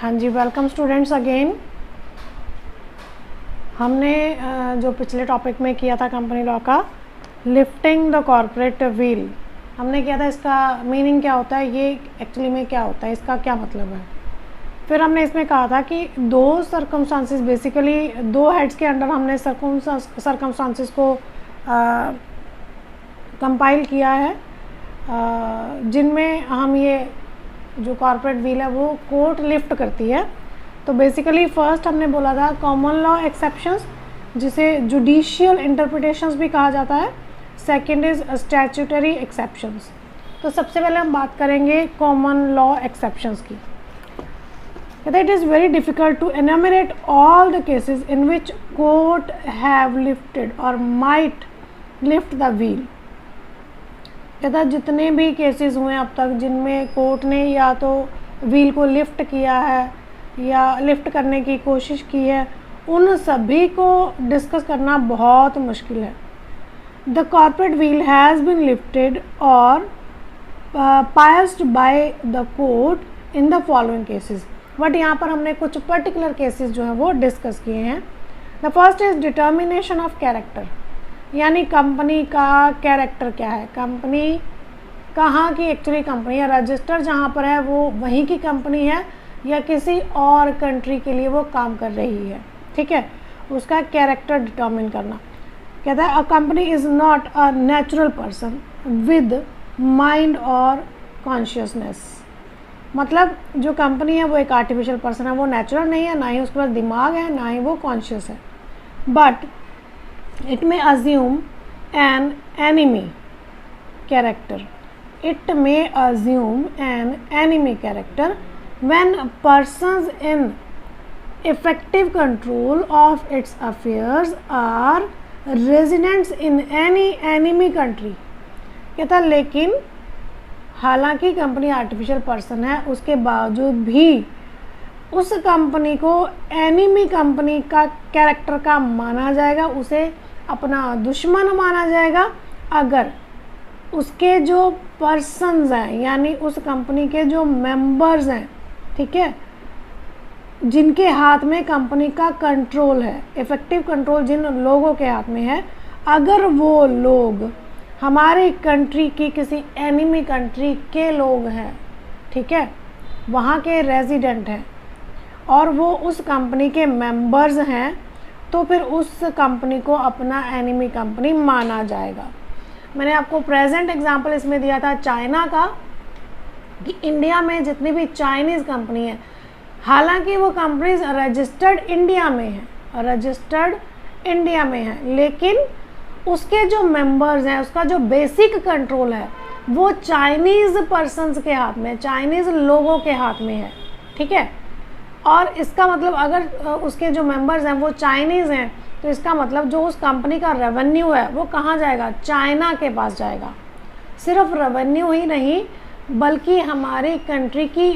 हाँ जी, welcome students again. हमने जो पिछले टॉपिक में किया था कंपनी लॉ का लिफ्टिंग द कॉर्पोरेट व्हील, हमने किया था इसका मीनिंग क्या होता है, ये एक्चुअली में क्या होता है, इसका क्या मतलब है। फिर हमने इसमें कहा था कि दो सर्कमस्टांसेस, बेसिकली दो हेड्स के अंडर हमने सर्कमस्टांसेस को कंपाइल किया है, जिनमें हम ये जो कॉर्पोरेट व्हील है वो कोर्ट लिफ्ट करती है। तो बेसिकली फर्स्ट हमने बोला था कॉमन लॉ एक्सेप्शंस, जिसे जुडिशियल इंटरप्रिटेशंस भी कहा जाता है। Second is statutory exceptions. तो सबसे पहले हम बात करेंगे कॉमन लॉ एक्सेप्शंस की। कहते it is very difficult to enumerate all the cases in which court have lifted or might lift the veil. कहता जितने भी केसेस हुए अब तक जिनमें कोर्ट ने या तो व्हील को लिफ्ट किया है या लिफ्ट करने की कोशिश की है, उन सभी को डिस्कस करना बहुत मुश्किल है। The corporate veil has been lifted और passed by the court in the following cases. But यहाँ पर हमने कुछ पर्टिकुलर केसेस जो हैं वो डिस्कस किए हैं। The first is determination of character, यानी कंपनी का कैरेक्टर क्या है, कंपनी कहाँ की एक्चुअली कंपनी है, रजिस्टर जहाँ पर है वो वहीं की कंपनी है या किसी और कंट्री के लिए वो काम कर रही है। ठीक है, उसका कैरेक्टर डिटर्मिन करना। कहता है a company is not a natural person with mind और कॉन्शियसनेस। मतलब जो कंपनी है वो एक आर्टिफिशियल पर्सन है, वो नेचुरल नहीं है, ना ही उसके पास दिमाग है, ना ही वो कॉन्शियस है। But it may assume an enemy character. It may assume an enemy character when persons in effective control of its affairs are residents in any enemy country. कहता लेकिन हालांकि कंपनी आर्टिफिशियल पर्सन है, उसके बावजूद भी उस company को enemy company का कैरेक्टर का माना जाएगा, उसे अपना दुश्मन माना जाएगा अगर उसके जो पर्सन्स हैं, यानी उस कंपनी के जो मेंबर्स हैं, ठीक है, जिनके हाथ में कंपनी का कंट्रोल है, इफेक्टिव कंट्रोल जिन लोगों के हाथ में है, अगर वो लोग हमारी कंट्री की किसी एनिमी कंट्री के लोग हैं, ठीक है, वहाँ के रेजिडेंट हैं और वो उस कंपनी के मेंबर्स हैं, तो फिर उस कंपनी को अपना एनिमी कंपनी माना जाएगा। मैंने आपको प्रेजेंट एग्जांपल इसमें दिया था चाइना का, कि इंडिया में जितनी भी चाइनीज़ कंपनी है, हालांकि वो कंपनीज रजिस्टर्ड इंडिया में है, लेकिन उसके जो मेंबर्स हैं, उसका जो बेसिक कंट्रोल है वो चाइनीज़ पर्सनस के हाथ में, चाइनीज़ लोगों के हाथ में है। ठीक है, और इसका मतलब अगर उसके जो मेंबर्स हैं वो चाइनीज़ हैं, तो इसका मतलब जो उस कंपनी का रेवेन्यू है वो कहाँ जाएगा, चाइना के पास जाएगा। सिर्फ रेवेन्यू ही नहीं बल्कि हमारी कंट्री की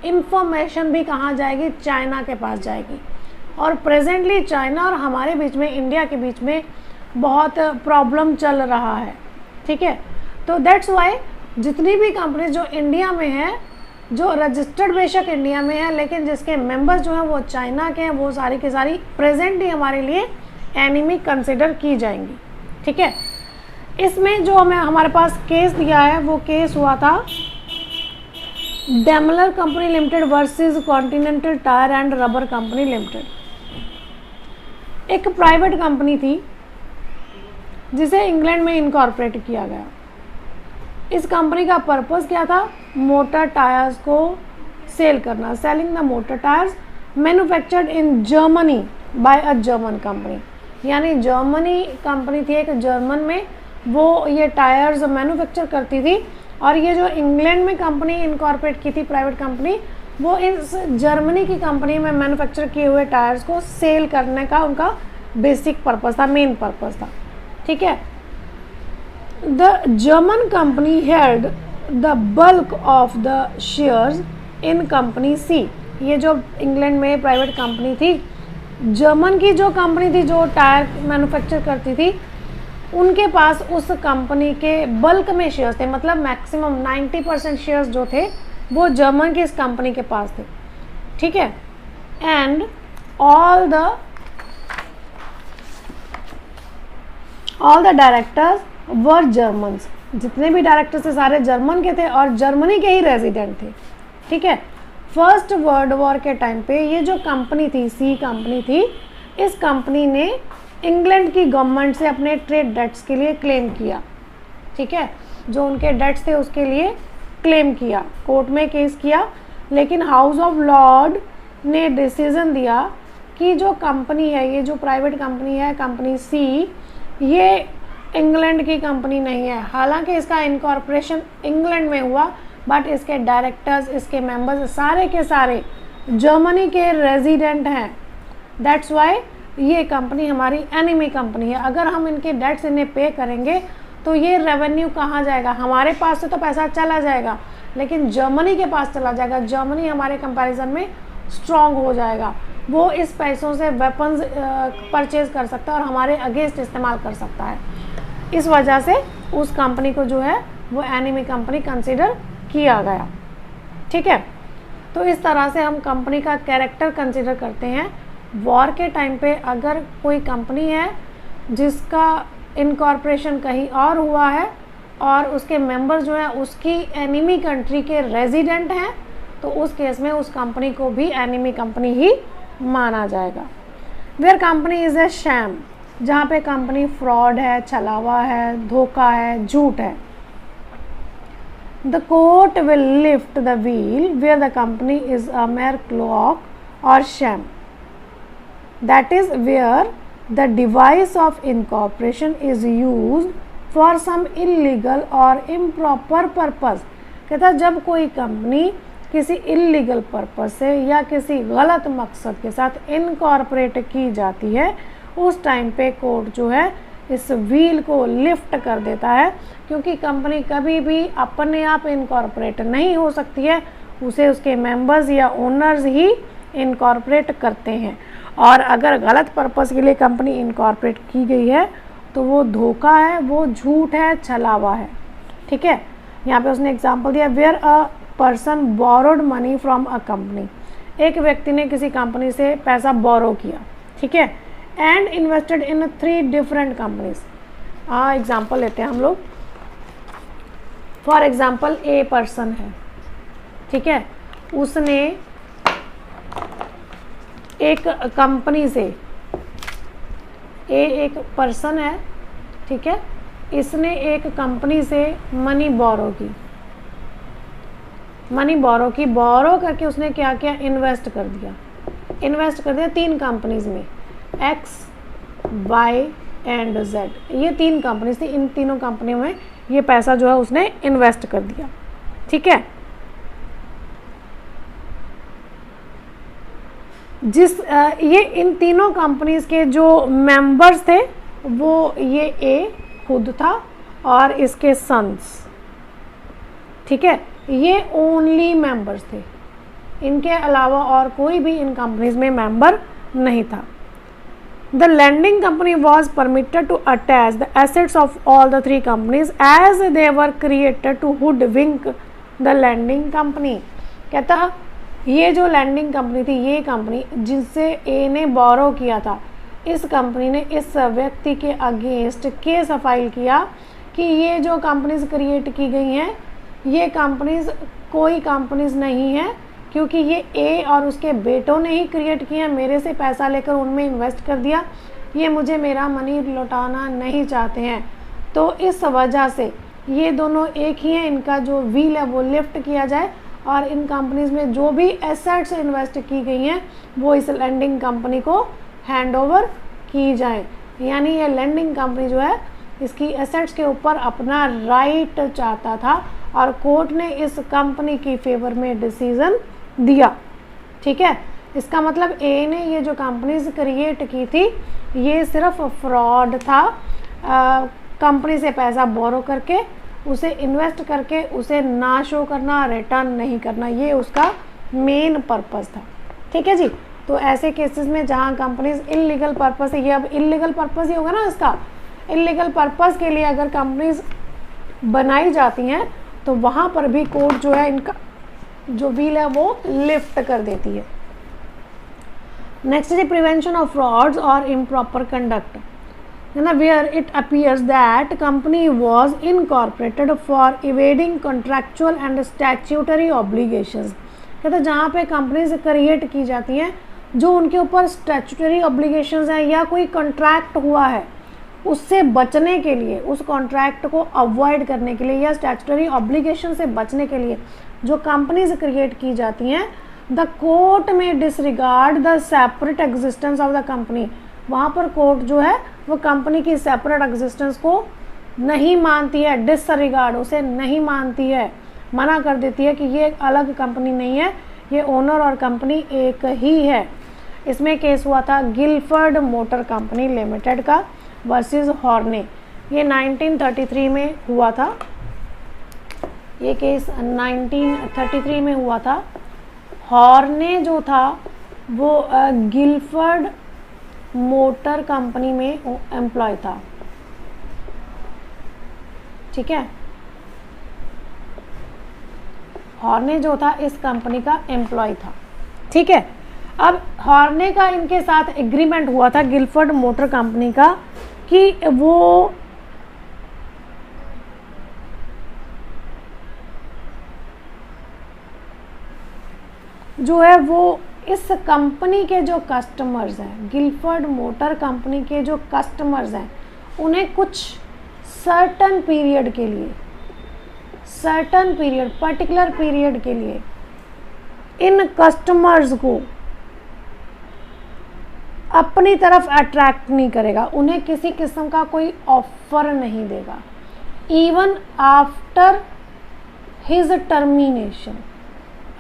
इंफॉर्मेशन भी कहाँ जाएगी, चाइना के पास जाएगी। और प्रेजेंटली चाइना और हमारे बीच में, इंडिया के बीच में बहुत प्रॉब्लम चल रहा है। ठीक है, तो दैट्स वाई जितनी भी कंपनी जो इंडिया में है, जो रजिस्टर्ड बेशक इंडिया में है, लेकिन जिसके मेंबर्स जो हैं वो चाइना के हैं, वो सारी की सारी प्रेजेंटली हमारे लिए एनिमी कंसिडर की जाएंगी। ठीक है, इसमें जो हमारे पास केस दिया है वो केस हुआ था Daimler company limited versus continental tyre and rubber company limited. एक प्राइवेट कंपनी थी जिसे इंग्लैंड में इनकॉर्पोरेट किया गया। इस कंपनी का पर्पस क्या था, मोटर टायर्स को सेल करना, selling the motor tyres manufactured in Germany by a German company. यानी जर्मनी कंपनी थी एक, जर्मन में वो ये टायर्स मैन्युफैक्चर करती थी, और ये जो इंग्लैंड में कंपनी इनकॉर्पोरेट की थी प्राइवेट कंपनी, वो इस जर्मनी की कंपनी में मैन्युफैक्चर किए हुए टायर्स को सेल करने का उनका बेसिक पर्पस था, मेन पर्पस था। ठीक है, The German company held the bulk of the shares in company C। ये जो इंग्लैंड में प्राइवेट कंपनी थी, जर्मन की जो कंपनी थी जो टायर मैन्युफैक्चर करती थी, उनके पास उस कंपनी के बल्क में शेयर्स थे, मतलब मैक्सिमम 90% शेयर्स जो थे वो जर्मन की इस कंपनी के पास थे। ठीक है। And all the directors were Germans, जितने भी डायरेक्टर्स थे सारे जर्मन के थे और जर्मनी के ही रेजिडेंट थे, ठीक है। फर्स्ट वर्ल्ड वॉर के टाइम पे ये जो कंपनी थी, सी कंपनी थी, इस कंपनी ने इंग्लैंड की गवर्नमेंट से अपने ट्रेड डेट्स के लिए क्लेम किया, ठीक है। जो उनके डेट्स थे उसके लिए क्लेम किया, कोर्ट में केस किया, लेकिन हाउस ऑफ लॉर्ड ने डिसीजन दिया कि जो कंपनी है, ये जो प्राइवेट कंपनी है, कंपनी सी, ये इंग्लैंड की कंपनी नहीं है। हालांकि इसका इनकॉर्पोरेशन इंग्लैंड में हुआ, बट इसके डायरेक्टर्स, इसके मेंबर्स सारे के सारे जर्मनी के रेजिडेंट हैं। दैट्स वाई ये कंपनी हमारी एनिमी कंपनी है। अगर हम इनके डेट्स इन्हें पे करेंगे तो ये रेवेन्यू कहाँ जाएगा? हमारे पास से तो पैसा चला जाएगा, लेकिन जर्मनी के पास चला जाएगा। जर्मनी हमारे कंपैरिजन में स्ट्रॉन्ग हो जाएगा, वो इस पैसों से वेपन्स परचेज कर सकता है और हमारे अगेंस्ट इस्तेमाल कर सकता है। इस वजह से उस कंपनी को जो है वो एनिमी कंपनी कंसीडर किया गया, ठीक है। तो इस तरह से हम कंपनी का कैरेक्टर कंसीडर करते हैं। वॉर के टाइम पे अगर कोई कंपनी है जिसका इनकॉर्पोरेशन कहीं और हुआ है और उसके मेंबर जो हैं उसकी एनिमी कंट्री के रेजिडेंट हैं, तो उस केस में उस कंपनी को भी एनिमी कंपनी ही माना जाएगा। Where company is a sham, जहाँ पे कंपनी फ्रॉड है, छलावा है, धोखा है, झूठ है। The court will lift the veil where the company is a mere cloak और sham, that is where the device of incorporation is used for some illegal or improper purpose। कहता है जब कोई कंपनी किसी इलीगल पर्पस से या किसी गलत मकसद के साथ इनकॉर्पोरेट की जाती है, उस टाइम पे कोर्ट जो है इस व्हील को लिफ्ट कर देता है, क्योंकि कंपनी कभी भी अपने आप इनकॉर्पोरेट नहीं हो सकती है, उसे उसके मेंबर्स या ओनर्स ही इनकॉर्पोरेट करते हैं। और अगर गलत पर्पस के लिए कंपनी इनकॉर्पोरेट की गई है तो वो धोखा है, वो झूठ है, छलावा है, ठीक है। यहाँ पे उसने एग्जांपल दिया, where a person borrowed money from a company, एक व्यक्ति ने किसी कंपनी से पैसा बोरो किया, ठीक है, and invested in 3 different companies. Example लेते हैं हम लोग। फॉर एग्जांपल ए पर्सन है, ठीक है, उसने एक कंपनी से, एक पर्सन है, ठीक है, इसने एक कंपनी से मनी बोरो की, बोरो करके उसने क्या किया? इन्वेस्ट कर दिया 3 कंपनीज में, एक्स, वाई एंड जेड। ये 3 कंपनीज थी, इन तीनों कंपनियों में ये पैसा जो है उसने इन्वेस्ट कर दिया, ठीक है। ये इन तीनों कंपनीज के जो मेंबर्स थे वो ये ए खुद था और इसके सन्स, ठीक है, ये ओनली मेंबर्स थे, इनके अलावा और कोई भी इन कंपनीज में मेंबर नहीं था। The lending company was permitted to attach the assets of all the 3 companies as they were created to hoodwink the lending company. कहता ये जो लैंडिंग कंपनी थी, ये कंपनी जिनसे ए ने बोरो किया था, इस कंपनी ने इस व्यक्ति के अगेंस्ट केस फाइल किया कि ये जो कंपनीज क्रिएट की गई हैं ये कंपनीज कोई कंपनीज नहीं है, क्योंकि ये ए और उसके बेटों ने ही क्रिएट किए हैं, मेरे से पैसा लेकर उनमें इन्वेस्ट कर दिया, ये मुझे मेरा मनी लौटाना नहीं चाहते हैं। तो इस वजह से ये दोनों एक ही हैं, इनका जो व्हील है वो लिफ्ट किया जाए और इन कंपनीज में जो भी एसेट्स इन्वेस्ट की गई हैं वो इस लैंडिंग कंपनी को हैंड ओवर की जाए। यानी ये लैंडिंग कंपनी जो है इसकी एसेट्स के ऊपर अपना राइट चाहता था और कोर्ट ने इस कंपनी की फेवर में डिसीजन दिया, ठीक है। इसका मतलब ए ने ये जो कंपनीज क्रिएट की थी ये सिर्फ फ्रॉड था, कंपनी से पैसा बोरो करके उसे इन्वेस्ट करके उसे ना शो करना, रिटर्न नहीं करना, ये उसका मेन पर्पस था, ठीक है जी। तो ऐसे केसेस में जहाँ कंपनीज इलीगल पर्पस है, ये अब इलीगल पर्पस ही होगा ना इसका, इलीगल पर्पस के लिए अगर कंपनीज बनाई जाती हैं तो वहाँ पर भी कोर्ट जो है इनका जो व्हील है वो लिफ्ट कर देती है, next is prevention of frauds और इम्प्रॉपर कंडक्ट, है ना, where it appears that company was incorporated for evading contractual and statutory obligations. कहते हैं जहाँ पे कंपनीज क्रिएट की जाती हैं जो उनके ऊपर स्टैट्यूटरी ऑब्लिगेशंस हैं या कोई कॉन्ट्रैक्ट हुआ है उससे बचने के लिए, उस कॉन्ट्रैक्ट को अवॉइड करने के लिए या स्टैट्यूटरी ऑब्लिगेशन से बचने के लिए जो कंपनीज क्रिएट की जाती हैं, द कोर्ट में disregard the separate existence of the company. वहाँ पर कोर्ट जो है वो कंपनी की सेपरेट एग्जिस्टेंस को नहीं मानती है, डिसरिगार्ड, उसे नहीं मानती है, मना कर देती है कि ये एक अलग कंपनी नहीं है, ये ओनर और कंपनी एक ही है। इसमें केस हुआ था गिलफर्ड मोटर कंपनी लिमिटेड का वर्सेस हॉर्ने, ये 1933 में हुआ था, ये केस 1933 में हुआ था। हॉर्ने जो था वो गिलफर्ड मोटर कंपनी में एम्प्लॉय था, ठीक है, हॉर्ने जो था इस कंपनी का एम्प्लॉय था, ठीक है। अब हॉर्ने का इनके साथ एग्रीमेंट हुआ था गिलफर्ड मोटर कंपनी का कि वो जो है वो इस कंपनी के जो कस्टमर्स हैं, गिलफर्ड मोटर कंपनी के जो कस्टमर्स हैं, उन्हें कुछ सर्टन पीरियड के लिए, सर्टन पीरियड, पर्टिकुलर पीरियड के लिए इन कस्टमर्स को अपनी तरफ अट्रैक्ट नहीं करेगा, उन्हें किसी किस्म का कोई ऑफर नहीं देगा, इवन आफ्टर हिज टर्मिनेशन।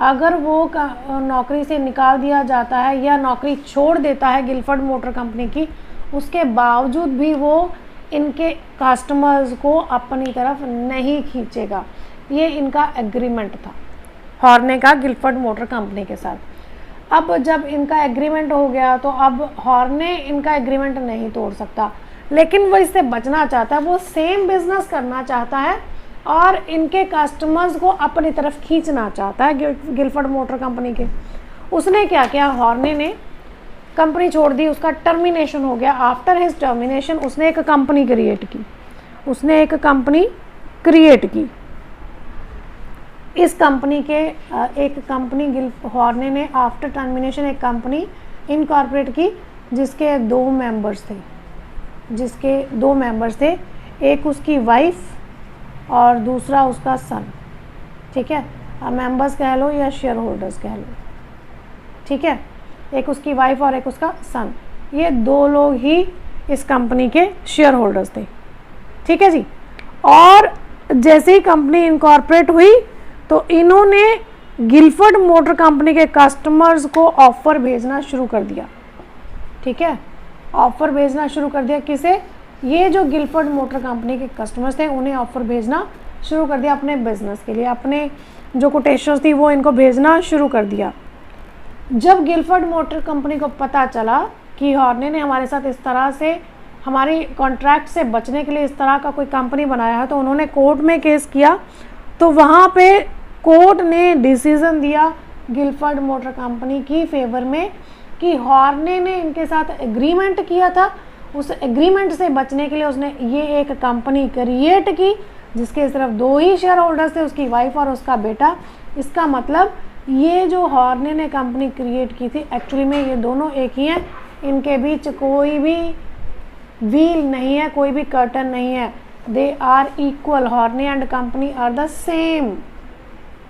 अगर वो नौकरी से निकाल दिया जाता है या नौकरी छोड़ देता है गिलफर्ड मोटर कंपनी की, उसके बावजूद भी वो इनके कस्टमर्स को अपनी तरफ नहीं खींचेगा। ये इनका एग्रीमेंट था हॉर्ने का गिलफर्ड मोटर कंपनी के साथ। अब जब इनका एग्रीमेंट हो गया तो अब हॉर्ने इनका एग्रीमेंट नहीं तोड़ सकता, लेकिन वो इससे बचना चाहता है, वो सेम बिजनेस करना चाहता है और इनके कस्टमर्स को अपनी तरफ खींचना चाहता है गिलफर्ड मोटर कंपनी के। उसने क्या किया, हॉर्ने ने कंपनी छोड़ दी, उसका टर्मिनेशन हो गया। आफ्टर हिज टर्मिनेशन उसने एक कंपनी क्रिएट की, उसने एक कंपनी क्रिएट की। इस कंपनी के एक कंपनी हॉर्ने ने आफ्टर टर्मिनेशन एक कंपनी इनकॉर्पोरेट की जिसके दो मेंबर्स थे, एक उसकी वाइफ और दूसरा उसका सन, ठीक है, मेंबर्स कह लो या शेयर होल्डर्स कह लो, ठीक है, एक उसकी वाइफ और एक उसका सन, ये दो लोग ही इस कंपनी के शेयर होल्डर्स थे, ठीक है जी। और जैसे ही कंपनी इनकॉर्पोरेट हुई तो इन्होंने गिलफर्ड मोटर कंपनी के कस्टमर्स को ऑफ़र भेजना शुरू कर दिया, ठीक है, ऑफ़र भेजना शुरू कर दिया। किसे? ये जो गिलफर्ड मोटर कंपनी के कस्टमर्स थे उन्हें ऑफ़र भेजना शुरू कर दिया अपने बिजनेस के लिए, अपने जो कोटेशंस थी वो इनको भेजना शुरू कर दिया। जब गिलफर्ड मोटर कंपनी को पता चला कि हॉर्ने ने हमारे साथ इस तरह से हमारी कॉन्ट्रैक्ट से बचने के लिए इस तरह का कोई कंपनी बनाया है, तो उन्होंने कोर्ट में केस किया। तो वहाँ पे कोर्ट ने डिसीज़न दिया गिलफर्ड मोटर कंपनी की फेवर में कि हॉर्ने ने इनके साथ एग्रीमेंट किया था, उस एग्रीमेंट से बचने के लिए उसने ये एक कंपनी क्रिएट की जिसके सिर्फ दो ही शेयर होल्डर्स थे, उसकी वाइफ और उसका बेटा। इसका मतलब ये जो हॉर्ने ने कंपनी क्रिएट की थी एक्चुअली में ये दोनों एक ही हैं, इनके बीच कोई भी व्हील नहीं है, कोई भी कर्टन नहीं है, they are equal, Horne and company are the same,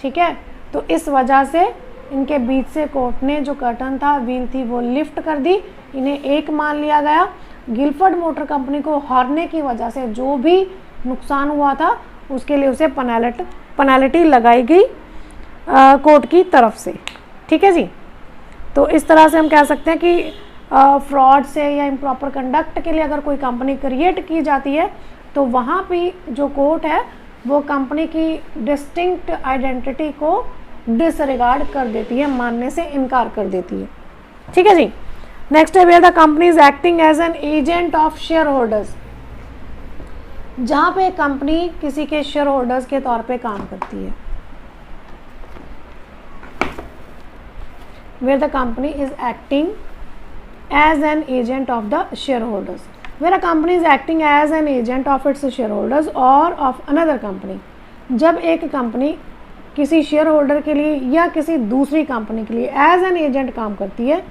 ठीक है। तो इस वजह से इनके बीच से कोर्ट ने जो कर्टन था, व्हील थी, वो लिफ्ट कर दी, इन्हें एक मान लिया गया। गिलफर्ड मोटर कंपनी को हॉर्ने की वजह से जो भी नुकसान हुआ था उसके लिए उसे पेनल्टी लगाई गई कोर्ट की तरफ से, ठीक है जी। तो इस तरह से हम कह सकते हैं कि फ्रॉड से या इम्प्रॉपर कंडक्ट के लिए अगर कोई कंपनी क्रिएट की जाती है तो वहाँ पे जो कोर्ट है वो कंपनी की डिस्टिंक्ट आइडेंटिटी को डिसरिगार्ड कर देती है, मानने से इनकार कर देती है, ठीक है जी। नेक्स्ट है where the company is acting as an agent of shareholders, जहाँ पे कंपनी किसी के शेयर होल्डर्स के तौर पे काम करती है। Where the company is acting as an agent of the shareholders. Where a company is acting as an agent of its shareholders or of another company. जब एक कंपनी किसी शेयर होल्डर के लिए या किसी दूसरी कंपनी के लिए एज एन एजेंट काम करती है,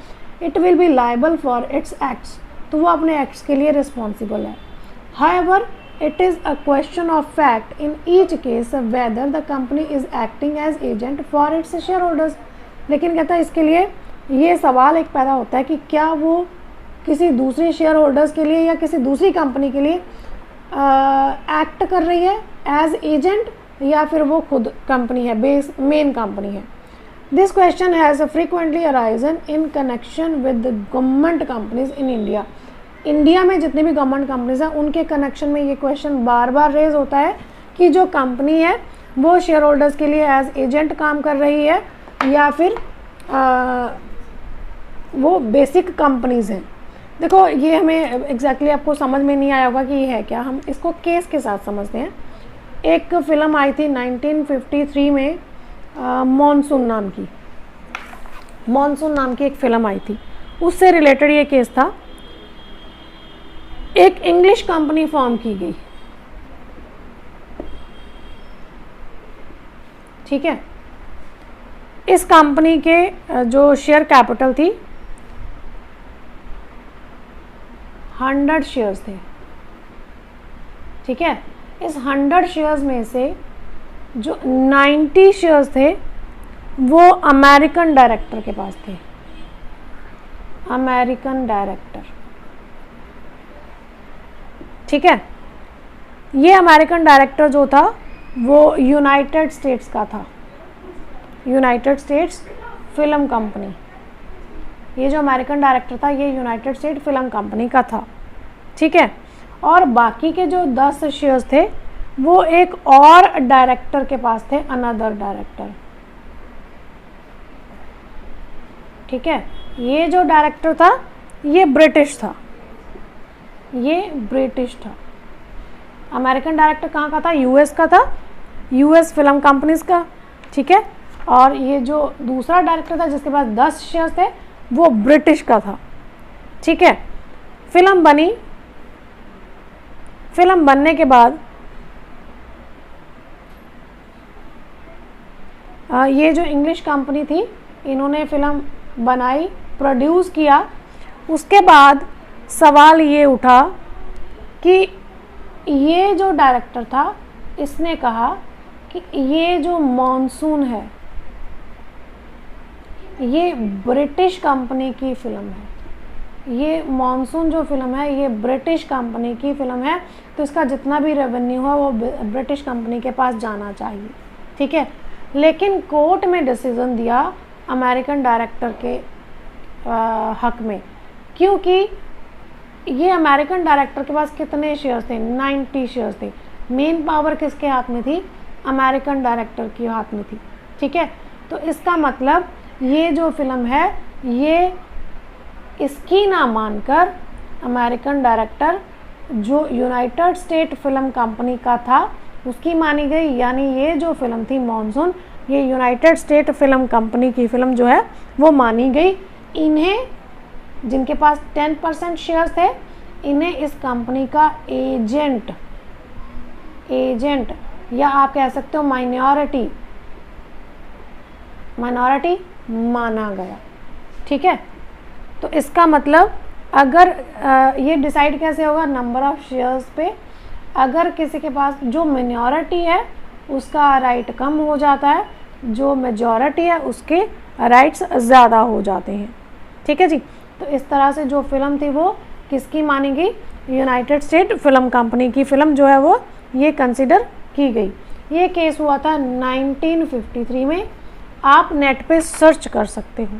it will be liable for its acts, तो वो अपने एक्ट्स के लिए रिस्पॉन्सिबल है. However it is a question of fact in each case whether the company is acting as agent for its shareholders. लेकिन कहता है इसके लिए ये सवाल एक पैदा होता है कि क्या वो किसी दूसरे शेयर होल्डर्स के लिए या किसी दूसरी कंपनी के लिए एक्ट कर रही है एज एजेंट, या फिर वो खुद कंपनी है, बेस मेन कंपनी है. This question has frequently arisen in connection with government companies in India. India में जितनी भी गवर्नमेंट कंपनीज हैं उनके कनेक्शन में ये क्वेश्चन बार बार रेज होता है कि जो कंपनी है वो शेयर होल्डर्स के लिए एज एजेंट काम कर रही है या फिर वो बेसिक कंपनीज हैं. देखो ये हमें एग्जैक्टली आपको समझ में नहीं आया होगा कि ये है क्या, हम इसको केस के साथ समझते हैं. एक फ़िल्म आई थी 1953 में मॉनसून नाम की एक फ़िल्म आई थी, उससे रिलेटेड ये केस था. एक इंग्लिश कंपनी फॉर्म की गई, ठीक है. इस कंपनी के जो शेयर कैपिटल थी 100 शेयर्स थे, ठीक है. इस 100 शेयर्स में से जो 90 शेयर्स थे वो अमेरिकन डायरेक्टर के पास थे. अमेरिकन डायरेक्टर, ठीक है. ये अमेरिकन डायरेक्टर जो था वो यूनाइटेड स्टेट्स का था, यूनाइटेड स्टेट्स फिल्म कंपनी. ये जो अमेरिकन डायरेक्टर था ये यूनाइटेड स्टेट फिल्म कंपनी का था, ठीक है. और बाकी के जो 10 शेयर्स थे वो एक और डायरेक्टर के पास थे, अनदर डायरेक्टर, ठीक है. ये जो डायरेक्टर था ये ब्रिटिश था, ये ब्रिटिश था. अमेरिकन डायरेक्टर कहाँ का था? यूएस का था, यूएस फिल्म कंपनीज का, ठीक है. और ये जो दूसरा डायरेक्टर था जिसके पास 10 शेयर्स थे वो ब्रिटिश का था, ठीक है. फिल्म बनी, फिल्म बनने के बाद ये जो इंग्लिश कंपनी थी इन्होंने फिल्म बनाई, प्रोड्यूस किया. उसके बाद सवाल ये उठा कि ये जो डायरेक्टर था इसने कहा कि ये जो मॉनसून है ये ब्रिटिश कंपनी की फिल्म है, ये मॉनसून जो फिल्म है ये ब्रिटिश कंपनी की फिल्म है, तो इसका जितना भी रेवेन्यू है वो ब्रिटिश कंपनी के पास जाना चाहिए, ठीक है. लेकिन कोर्ट में डिसीजन दिया अमेरिकन डायरेक्टर के हक में, क्योंकि ये अमेरिकन डायरेक्टर के पास कितने शेयर्स थे? 90 शेयर्स थे. मेन पावर किसके हाथ में थी? अमेरिकन डायरेक्टर के हाथ में थी, ठीक है. तो इसका मतलब ये जो फिल्म है ये इसकी ना मानकर अमेरिकन डायरेक्टर जो यूनाइटेड स्टेट फिल्म कंपनी का था उसकी मानी गई. यानी ये जो फिल्म थी मॉनसून ये यूनाइटेड स्टेट फिल्म कंपनी की फिल्म जो है वो मानी गई. इन्हें जिनके पास 10% शेयर्स थे इन्हें इस कंपनी का एजेंट या आप कह सकते हो माइनॉरिटी माना गया, ठीक है. तो इसका मतलब अगर ये डिसाइड कैसे होगा? नंबर ऑफ शेयर्स पे. अगर किसी के पास जो मिनॉरिटी है उसका राइट कम हो जाता है, जो मेजॉरिटी है उसके राइट्स ज़्यादा हो जाते हैं, ठीक है जी. तो इस तरह से जो फिल्म थी वो किसकी मानी गई? यूनाइटेड स्टेट फिल्म कंपनी की फिल्म जो है वो ये कंसिडर की गई. ये केस हुआ था 1953 में. आप नेट पे सर्च कर सकते हो.